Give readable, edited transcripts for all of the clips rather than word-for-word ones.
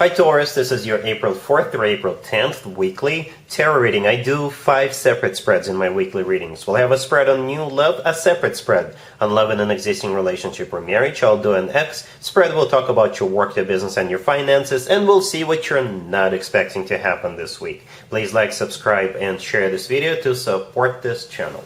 Hi Taurus, this is your April 4th through April 10th weekly tarot reading. I do 5 separate spreads in my weekly readings. We'll have a spread on new love, a separate spread on love in an existing relationship or marriage. I'll do an X spread. We'll talk about your work, your business, and your finances, and we'll see what you're not expecting to happen this week. Please like, subscribe, and share this video to support this channel.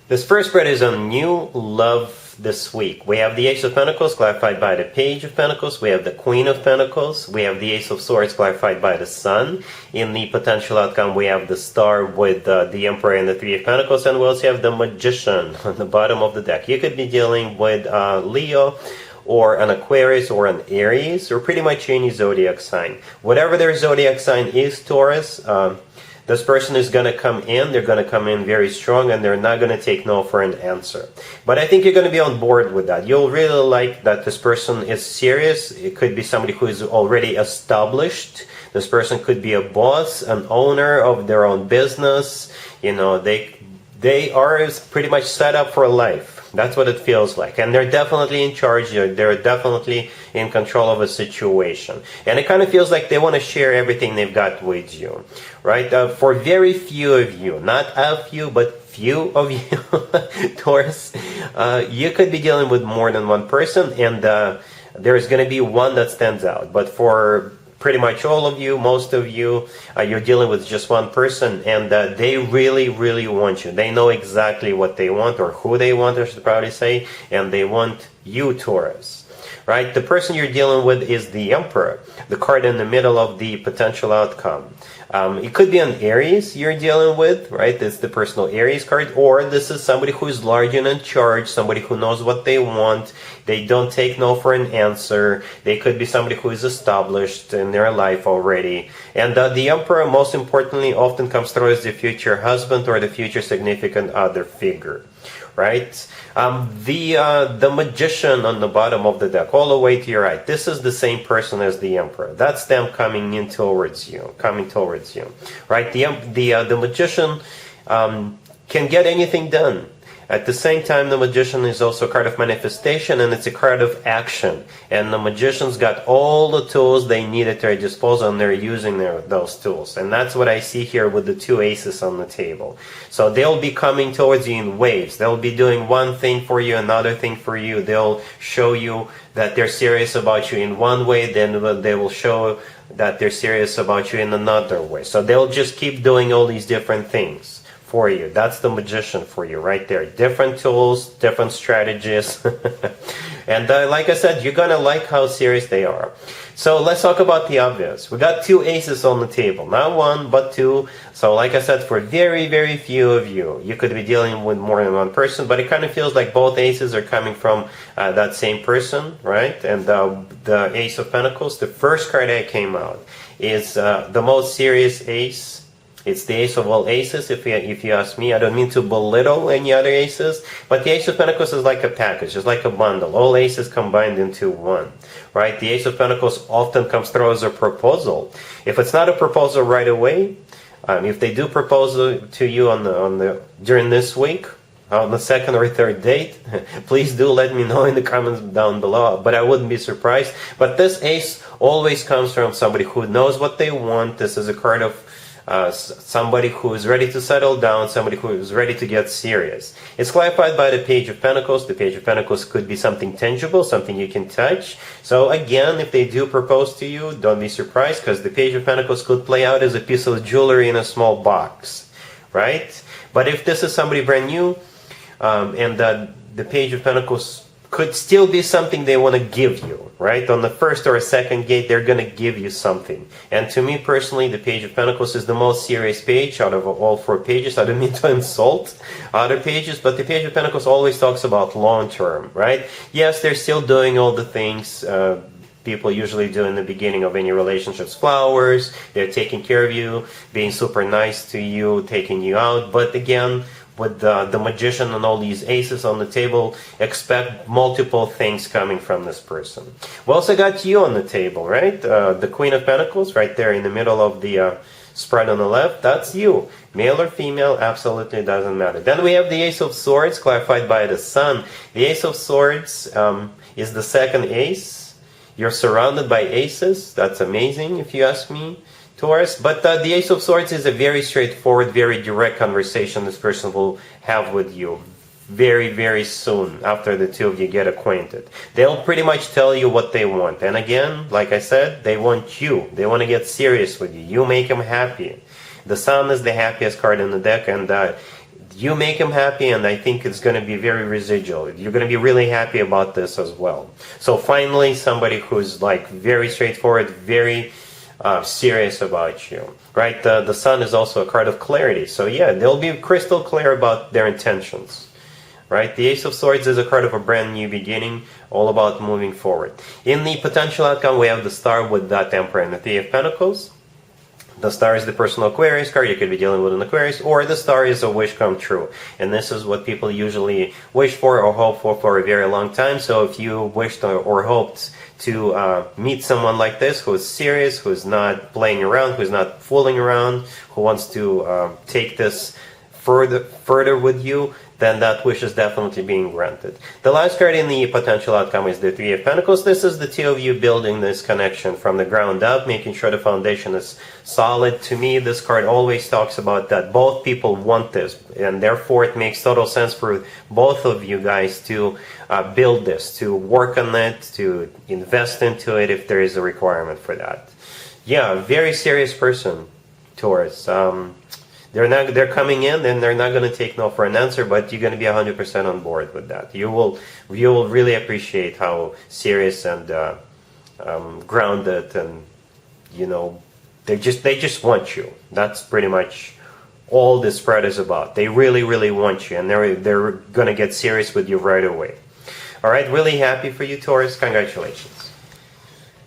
This first spread is on new love this week. We have the Ace of Pentacles clarified by the Page of Pentacles. We have the Queen of Pentacles. We have the Ace of Swords clarified by the Sun. In the potential outcome, we have the Star with the Emperor and the Three of Pentacles. And we also have the Magician on the bottom of the deck. You could be dealing with Leo, or an Aquarius, or an Aries, or pretty much any zodiac sign. Whatever their zodiac sign is, Taurus, this person is going to come in, they're going to come in very strong, and they're not going to take no for an answer. But I think you're going to be on board with that. You'll really like that this person is serious. It could be somebody who is already established. This person could be a boss, an owner of their own business. You know, they are pretty much set up for life. That's what it feels like. And they're definitely in charge. They're definitely in control of a situation. And it kind of feels like they want to share everything they've got with you, right? For very few of you, not a few, but few of you, Taurus, you could be dealing with more than one person, and there's going to be one that stands out. But for pretty much all of you, most of you, you're dealing with just one person, and they really, really want you. They know exactly what they want, or who they want, I should probably say, and they want you, Taurus. Right? The person you're dealing with is the Emperor, the card in the middle of the potential outcome. It could be an Aries you're dealing with, right? It's the personal Aries card, or this is somebody who is large and in charge, somebody who knows what they want. They don't take no for an answer. They could be somebody who is established in their life already. And the Emperor, most importantly, often comes through as the future husband or the future significant other figure. Right? The Magician on the bottom of the deck, all the way to your right, this is the same person as the Emperor. That's them coming in towards you, right? The Magician can get anything done. At the same time, the Magician is also a card of manifestation, and it's a card of action. And the Magician's got all the tools they need at their disposal, and they're using those tools. And that's what I see here with the 2 aces on the table. So they'll be coming towards you in waves. They'll be doing one thing for you, another thing for you. They'll show you that they're serious about you in one way, then they will show that they're serious about you in another way. So they'll just keep doing all these different things for you. That's the Magician for you right there. Different tools, different strategies. And like I said, you're going to like how serious they are. So let's talk about the obvious. We got 2 aces on the table. Not 1, but 2. So like I said, for very, very few of you, you could be dealing with more than one person, but it kind of feels like both aces are coming from that same person, right? And the Ace of Pentacles, the first card that came out, is the most serious ace. It's the ace of all aces, if you ask me. I don't mean to belittle any other aces, but the Ace of Pentacles is like a package, it's like a bundle. All aces combined into one, right? The Ace of Pentacles often comes through as a proposal. If it's not a proposal right away, if they do propose to you during this week, on the 2nd or 3rd date, please do let me know in the comments down below, but I wouldn't be surprised. But this ace always comes from somebody who knows what they want. This is a card of somebody who is ready to settle down, somebody who is ready to get serious. It's clarified by the Page of Pentacles. The Page of Pentacles could be something tangible, something you can touch. So again, if they do propose to you, don't be surprised, because the Page of Pentacles could play out as a piece of jewelry in a small box, right? But if this is somebody brand new, and the Page of Pentacles could still be something they want to give you, right? On the 1st or 2nd gate, they're going to give you something. And to me personally, the Page of Pentacles is the most serious page out of all 4 pages. I don't mean to insult other pages, but the Page of Pentacles always talks about long term, right? Yes, they're still doing all the things people usually do in the beginning of any relationships. Flowers, they're taking care of you, being super nice to you, taking you out. But again, with the Magician and all these aces on the table, expect multiple things coming from this person. We also got you on the table, right? The Queen of Pentacles right there in the middle of the spread on the left. That's you. Male or female, absolutely doesn't matter. Then we have the Ace of Swords, clarified by the Sun. The Ace of Swords is the 2nd ace You're surrounded by aces. That's amazing, if you ask me, Taurus. But the Ace of Swords is a very straightforward, very direct conversation this person will have with you very, very soon after the two of you get acquainted. They'll pretty much tell you what they want. And again, like I said, they want you. They want to get serious with you. You make them happy. The Sun is the happiest card in the deck, and you make them happy, and I think it's going to be very residual. You're going to be really happy about this as well. So finally, somebody who's like very straightforward, very serious about you, right? The Sun is also a card of clarity. So yeah, they'll be crystal clear about their intentions. Right? The Ace of Swords is a card of a brand new beginning, all about moving forward. In the potential outcome, we have the Star with that Emperor and the Three of Pentacles. The Star is the personal Aquarius card. You could be dealing with an Aquarius, or the Star is a wish come true. And this is what people usually wish for or hope for a very long time. So if you wished or hoped to meet someone like this, who is serious, who is not playing around, who is not fooling around, who wants to take this further with you, then that wish is definitely being granted. The last card in the potential outcome is the Three of Pentacles. This is the two of you building this connection from the ground up, making sure the foundation is solid. To me, this card always talks about that both people want this, and therefore it makes total sense for both of you guys to build this, to work on it, to invest into it if there is a requirement for that. Yeah, very serious person, Taurus. They're coming in and they're not going to take no for an answer, but you're going to be 100% on board with that. You will really appreciate how serious and grounded, and they just want you. That's pretty much all this spread is about. They really want you, and they're going to get serious with you right away. All right, really happy for you, Taurus. Congratulations.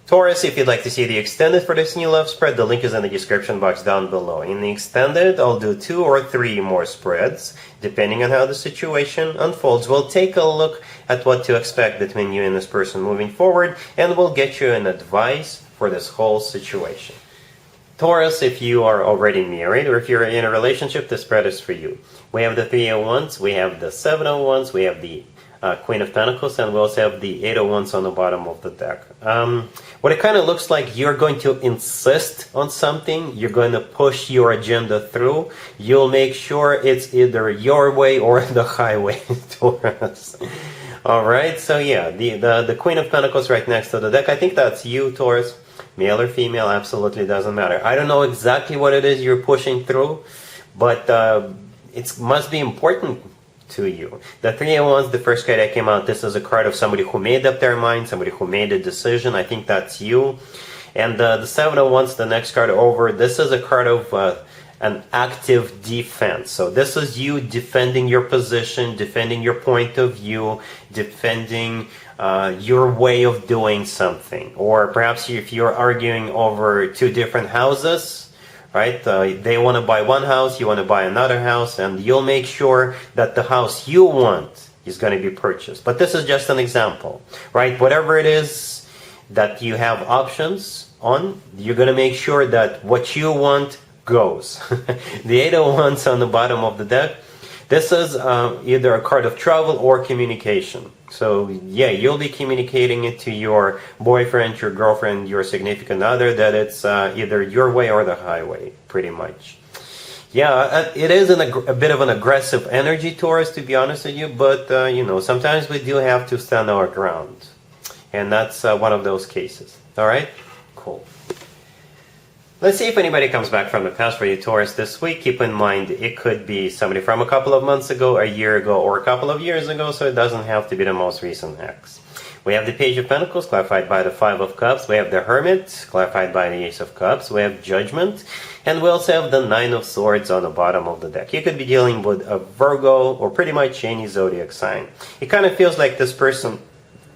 Taurus, if you'd like to see the extended for this new love spread, the link is in the description box down below. In the extended, I'll do 2 or 3 more spreads. Depending on how the situation unfolds, we'll take a look at what to expect between you and this person moving forward, and we'll get you an advice for this whole situation. Taurus, if you are already married or if you're in a relationship, this spread is for you. We have the 3 of Wands, we have the 7 of Wands, we have the Queen of Pentacles, and we also have the 8 of Wands on the bottom of the deck. What it kind of looks like, you're going to insist on something, you're going to push your agenda through, you'll make sure it's either your way or the highway, Taurus. Alright, so yeah, the Queen of Pentacles right next to the deck, I think that's you, Taurus. Male or female, absolutely doesn't matter. I don't know exactly what it is you're pushing through, but it must be important to you. The 3 of Wands, the first card that came out, this is a card of somebody who made up their mind, somebody who made a decision. I think that's you. And the 7 of Wands, the next card over, this is a card of an active defense. So this is you defending your position, defending your point of view, defending your way of doing something. Or perhaps if you're arguing over 2 different houses, right? They want to buy one house, you want to buy another house, and you'll make sure that the house you want is going to be purchased. But this is just an example, right? Whatever it is that you have options on, you're going to make sure that what you want goes. The 8 of Wands on the bottom of the deck, this is either a card of travel or communication. So yeah, you'll be communicating it to your boyfriend, your girlfriend, your significant other that it's either your way or the highway, pretty much. Yeah, it is a bit of an aggressive energy, Taurus, to be honest with you, but sometimes we do have to stand our ground. And that's one of those cases. Alright? Cool. Let's see if anybody comes back from the past for you, Taurus, this week. Keep in mind, it could be somebody from a couple of months ago, a year ago, or a couple of years ago, so it doesn't have to be the most recent ex. We have the Page of Pentacles, clarified by the 5 of Cups. We have the Hermit, clarified by the Ace of Cups. We have Judgment. And we also have the 9 of Swords on the bottom of the deck. You could be dealing with a Virgo, or pretty much any zodiac sign. It kind of feels like this person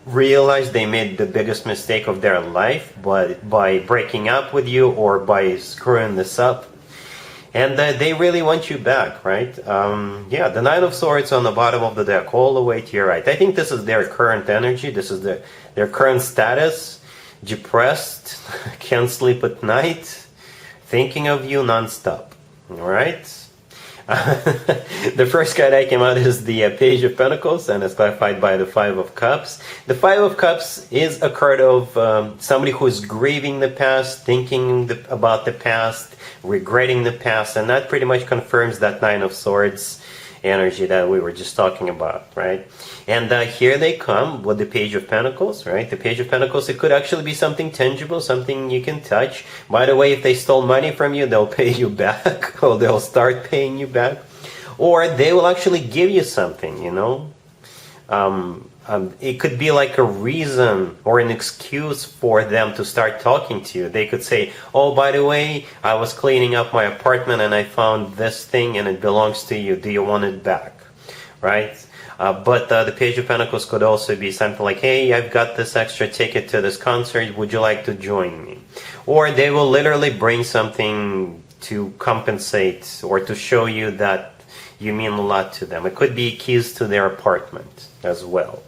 realized they made the biggest mistake of their life by breaking up with you or by screwing this up, and they really want you back, right? Yeah, the 9 of Swords on the bottom of the deck, all the way to your right. I think this is their current energy. This is their current status. Depressed, can't sleep at night, thinking of you nonstop. All right. The first card that came out is the Page of Pentacles, and it's clarified by the Five of Cups. The Five of Cups is a card of somebody who's grieving the past, thinking about the past, regretting the past, and that pretty much confirms that Nine of Swords energy that we were just talking about, right? And here they come with the Page of Pentacles, right? The Page of Pentacles, it could actually be something tangible, something you can touch. By the way, if they stole money from you, they'll pay you back, or they'll start paying you back, or they will actually give you something, you know? It could be like a reason or an excuse for them to start talking to you. They could say, oh, by the way, I was cleaning up my apartment and I found this thing and it belongs to you. Do you want it back? Right? But the Page of Pentacles could also be something like, hey, I've got this extra ticket to this concert. Would you like to join me? Or they will literally bring something to compensate or to show you that you mean a lot to them. It could be keys to their apartment as well.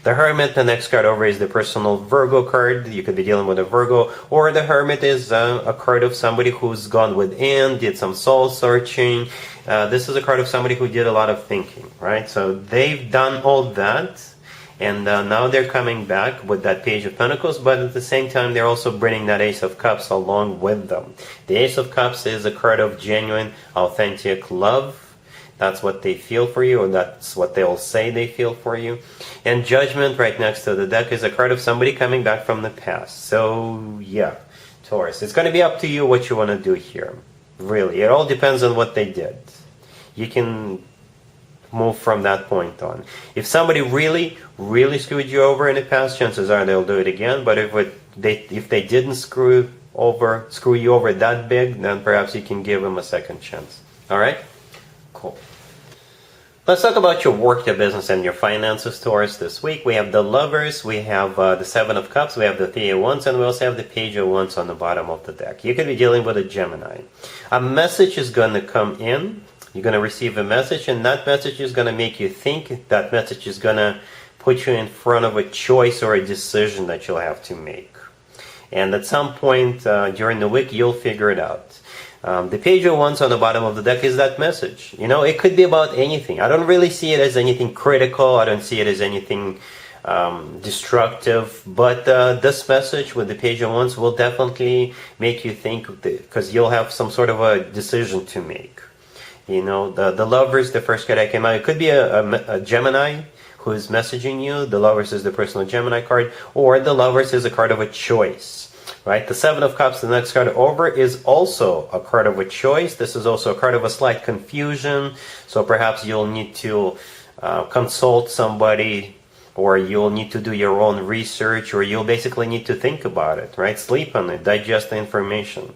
The Hermit, the next card over, is the personal Virgo card. You could be dealing with a Virgo. Or the Hermit is a card of somebody who's gone within, did some soul searching. This is a card of somebody who did a lot of thinking, right? So they've done all that, and now they're coming back with that Page of Pentacles, but at the same time they're also bringing that Ace of Cups along with them. The Ace of Cups is a card of genuine, authentic love. That's what they feel for you, or that's what they'll say they feel for you. And Judgment right next to the deck is a card of somebody coming back from the past. So yeah, Taurus, it's going to be up to you what you want to do here. Really, it all depends on what they did. You can move from that point on. If somebody really, really screwed you over in the past, chances are they'll do it again. But if they didn't screw you over that big, then perhaps you can give them a second chance. All right? Cool. Let's talk about your work, your business, and your finances, Taurus, this week. We have the Lovers, we have the Seven of Cups, we have the Three of Wands, and we also have the Page of Wands on the bottom of the deck. You could be dealing with a Gemini. A message is going to come in. You're going to receive a message, and that message is going to make you think. That message is going to put you in front of a choice or a decision that you'll have to make. And at some point during the week, you'll figure it out. The Page of Wands on the bottom of the deck is that message. You know, it could be about anything. I don't really see it as anything critical. I don't see it as anything destructive. But this message with the Page of Wands will definitely make you think, because you'll have some sort of a decision to make. You know, the Lovers, the first card that came out, it could be a Gemini who is messaging you. The Lovers is the personal Gemini card. Or the Lovers is a card of a choice. Right? The Seven of Cups, the next card over, is also a card of a choice. This is also a card of a slight confusion. So perhaps you'll need to consult somebody, or you'll need to do your own research, or you'll basically need to think about it, right? Sleep on it, digest the information.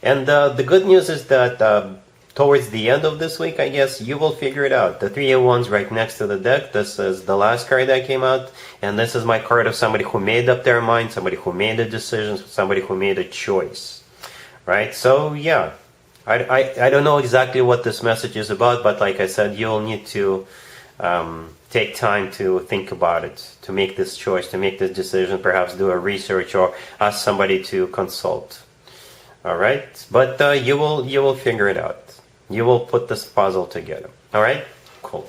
And the good news is that towards the end of this week, I guess, you will figure it out. The Three of Wands right next to the deck. This is the last card that came out. And this is my card of somebody who made up their mind, somebody who made a decision, somebody who made a choice. Right? So, yeah. I don't know exactly what this message is about, but like I said, you'll need to take time to think about it, to make this choice, to make this decision, perhaps do a research or ask somebody to consult. All right? But you will figure it out. You will put this puzzle together. All right? Cool.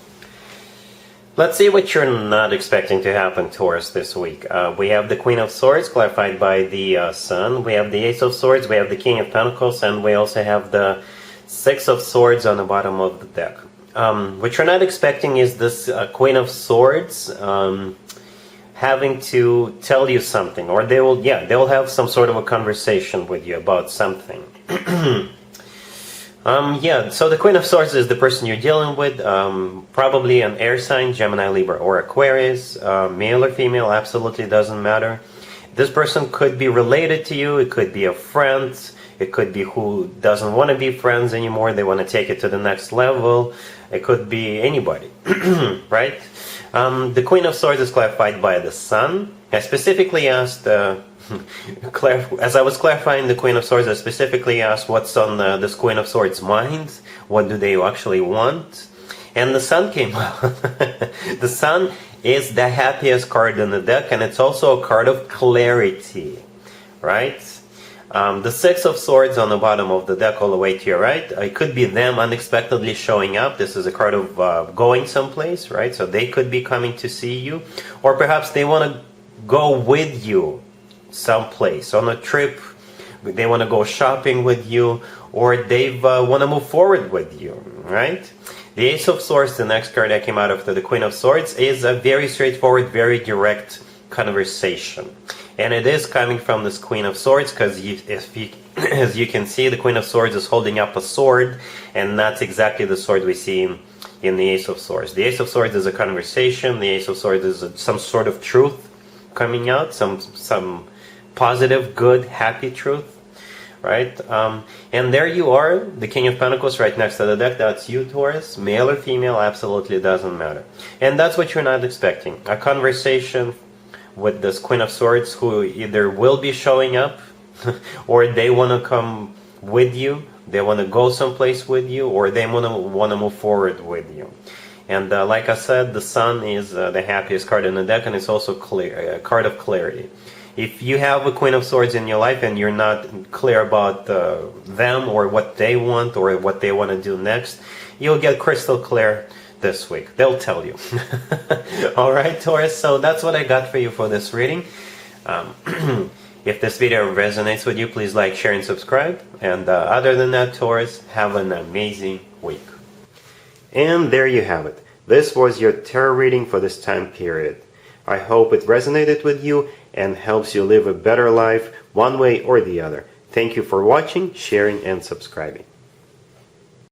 Let's see what you're not expecting to happen, Taurus, this week. We have the Queen of Swords, clarified by the Sun. We have the Ace of Swords. We have the King of Pentacles. And we also have the Six of Swords on the bottom of the deck. What you're not expecting is this Queen of Swords having to tell you something. Or they'll have some sort of a conversation with you about something. So the Queen of Swords is the person you're dealing with, probably an air sign, Gemini, Libra, or Aquarius, male or female, absolutely doesn't matter. This person could be related to you, it could be a friend, it could be who doesn't want to be friends anymore, they want to take it to the next level, it could be anybody, right? The Queen of Swords is clarified by the Sun. I specifically asked... as I was clarifying the Queen of Swords, I specifically asked what's on this Queen of Swords' mind. What do they actually want? And the Sun came out. The Sun is the happiest card in the deck, and it's also a card of clarity, right? The Six of Swords on the bottom of the deck all the way to your right. It could be them unexpectedly showing up. This is a card of going someplace, right? So they could be coming to see you. Or perhaps they want to go with you someplace on a trip. They want to go shopping with you. Or they want to move forward with you, right? The Ace of Swords, the next card that came out after the Queen of Swords, is a very straightforward, very direct conversation. And it is coming from this Queen of Swords because as you can see, the Queen of Swords is holding up a sword, and that's exactly the sword we see in the Ace of Swords. The Ace of Swords is a conversation. The Ace of Swords is some sort of truth coming out, some positive, good, happy truth, right? And there you are, the King of Pentacles right next to the deck. That's you, Taurus. Male or female, absolutely doesn't matter. And that's what you're not expecting. A conversation with this Queen of Swords who either will be showing up or they want to come with you, they want to go someplace with you, or they want to move forward with you. And like I said, the Sun is the happiest card in the deck, and it's also a card of clarity. If you have a Queen of Swords in your life and you're not clear about them or what they want or what they want to do next, you'll get crystal clear this week. They'll tell you. Alright, Taurus, so that's what I got for you for this reading. If this video resonates with you, please like, share, and subscribe. And other than that, Taurus, have an amazing week. And there you have it. This was your tarot reading for this time period. I hope it resonated with you and helps you live a better life one way or the other. Thank you for watching, sharing, and subscribing.